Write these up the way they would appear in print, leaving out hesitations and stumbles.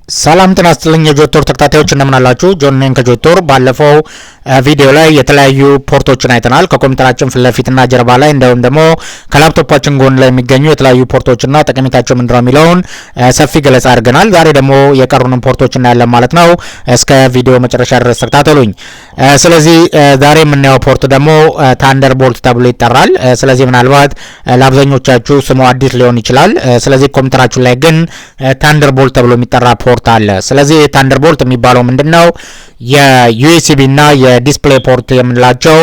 ሰላም ጤና ይስጥልኝ የጆቶር ተከታታዮች እንደምን አላችሁ? ጆን ነኝ ከጆቶር። ባለፈው ቪዲዮ ላይ የተለያዩ ፖርቶችን አይተናል። ከኮምፒውተራችን ፊት ለፊትና ጀርባ ላይ እንደውም ደግሞ ከላፕቶፓችን ጎን ላይ የሚገኙ የተለያዩ ፖርቶችና ጠቀሜታቸው ምንድነው የሚለውን ሰፊ ገለጻ አድርገናል። ዛሬ ደግሞ የቀሩንን ፖርቶች እናያለን ማለት ነው። እስከ ቪዲዮ መጨረሻ ድረስ ተከታተሉኝ። ስለዚህ ዛሬ የምናየው ፖርት ደግሞ ታንደርቦልት ተብሎ ይጠራል። ስለዚህ ምናልባት ለአብዛኞቻችሁ ስሙ አዲስ ሊሆን ይችላል። ስለዚህ ኮምፒውተራችሁ ላይ ግን ታንደርቦልት ተብሎ የሚጠራ ፖርት አለ። ስለዚህ ታንደርቦልት የሚባለው ምንድነው? የዩኤስቢ እና የዲስፕሌይ ፖርት የምንላቸው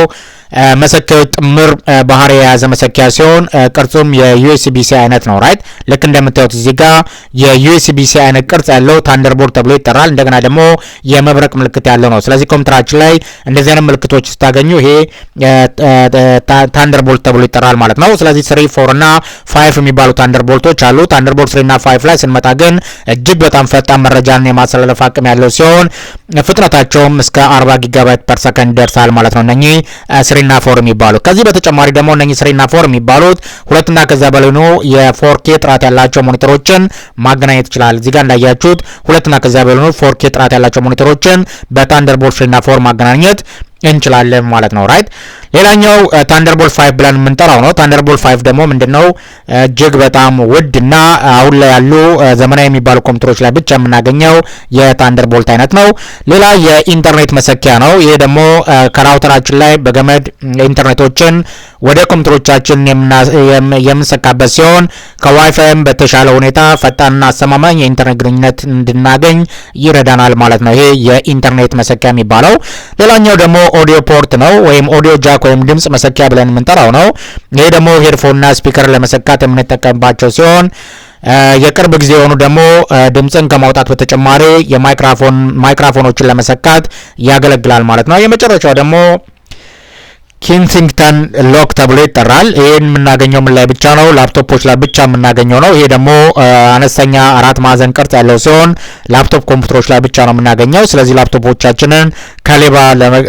መሰኪያዎች ጥምር ባህሪ የያዘ መሰኪያ ሲሆን ቅርጹም የዩኤስቢ ሲ አይነት ነው። ራይት ልክ እንደምታዩት እዚህ ጋር የዩኤስቢ ሲ አይነት ቅርጽ ያለው ታንደርቦልት ተብሎ ይጠራል። እንደገና ደግሞ የመብረቅ ምልክት ያለው ነው። ስለዚህ ኮምፒውተራችን ላይ እንደዚህ አይነት ምልክቶች ስታገኙ ይሄ ታንደርቦልት ተብሎ ይጠራል ማለት ነው። ስለዚህ 3 4 እና 5 የሚባሉ ታንደርቦልቶች አሉ። ታንደርቦልት 3 እና 5 ላይ ስንመጣ ግን እጅግ በጣም ፈጣን መረጃን የማስተላለፍ አቅም ያለው ሲሆን ፍጥነታቸውም እስከ 40 ጊጋባይት ፐር ሰከንድ ይደርሳል ማለት ነው። እነኚህ 3 እና 4 የሚባሉት። ከዚህ በተጨማሪ ደግሞ እነኚህ 3 እና 4 የሚባሉት ሁለትና ከዛ በላይ ነው የ4K ጥራት ያላቸው ሞኒተሮችን ማገናኘት ይችላል። እዚህ ጋር እንዳያችሁት ሁለትና ከዛ በላይ ነው 4K ጥራት ያላቸው ሞኒተሮችን በታንደርቦልት 3 እና 4 ማገናኘት እንችላለን ማለት ነው። ራይት ሌላኛው ታንደርቦልት 5 ብለን የምንጠራው ነው። ታንደርቦልት 5 ደግሞ ምንድነው? እጅግ በጣም ውድና አሁን ላይ ያሉ ዘመናዊ የሚባሉ ኮምፒውተሮች ላይ ብቻ የምናገኘው የታንደርቦልት አይነት ነው። ሌላ የኢንተርኔት መሰኪያ ነው። ይሄ ደግሞ ከራውተራችን ላይ በገመድ ኢንተርኔቶችን ወደ ኮምፒውተሮቻችን የምንሰካበት ሲሆን ከዋይፋይም በተሻለ ሁኔታ ፈጣንና አስተማማኝ የኢንተርኔት ግንኙነት እንድናገኝ ይረዳናል ማለት ነው። ይሄ የኢንተርኔት መሰኪያ የሚባለው። ሌላኛው ደግሞ ኦዲዮ ፖርት ነው ወይም ኦዲዮ ጃክ ወይም ድምጽ መሰኪያ ብለን የምንጠራው ነው። ይሄ ደግሞ ሄድፎንና ስፒከር ለመሰካት የምንጠቀምባቸው ሲሆን የቅርብ ጊዜ የሆኑ ደግሞ ድምጽን ከማውጣት በተጨማሪ የማይክሮፎኖችን ለመሰካት ያገለግላል ማለት ነው። የመጨረሻው ደግሞ ኪንግስተን ሎክ ተብሎ ይጠራል። ይሄን የምናገኘው ምን ላይ ብቻ ነው? ላፕቶፖች ላይ ብቻ የምናገኘው ነው። ይሄ ደግሞ አነስተኛ 4 ማዕዘን ቅርጽ ያለው ሲሆን ላፕቶፕ ኮምፒውተሮች ላይ ብቻ ነው የምናገኘው። ስለዚህ ላፕቶፖቻችንን ከሌባ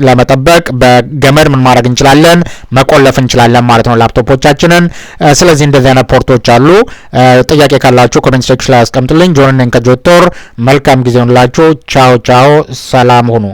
ለመጠበቅ በገመድ ምን ማድረግ እንችላለን? መቆለፍ እንችላለን ማለት ነው ላፕቶፖቻችንን። ስለዚህ እንደዚህ አይነት ፖርቶች አሉ። ጥያቄ ካላችሁ ኮሜንት ሴክሽን ላይ አስቀምጡልኝ። ጆን ነኝ ከጆቶር። መልካም ጊዜ ይሁንላችሁ። ቻው ቻው። ሰላም ሁኑ።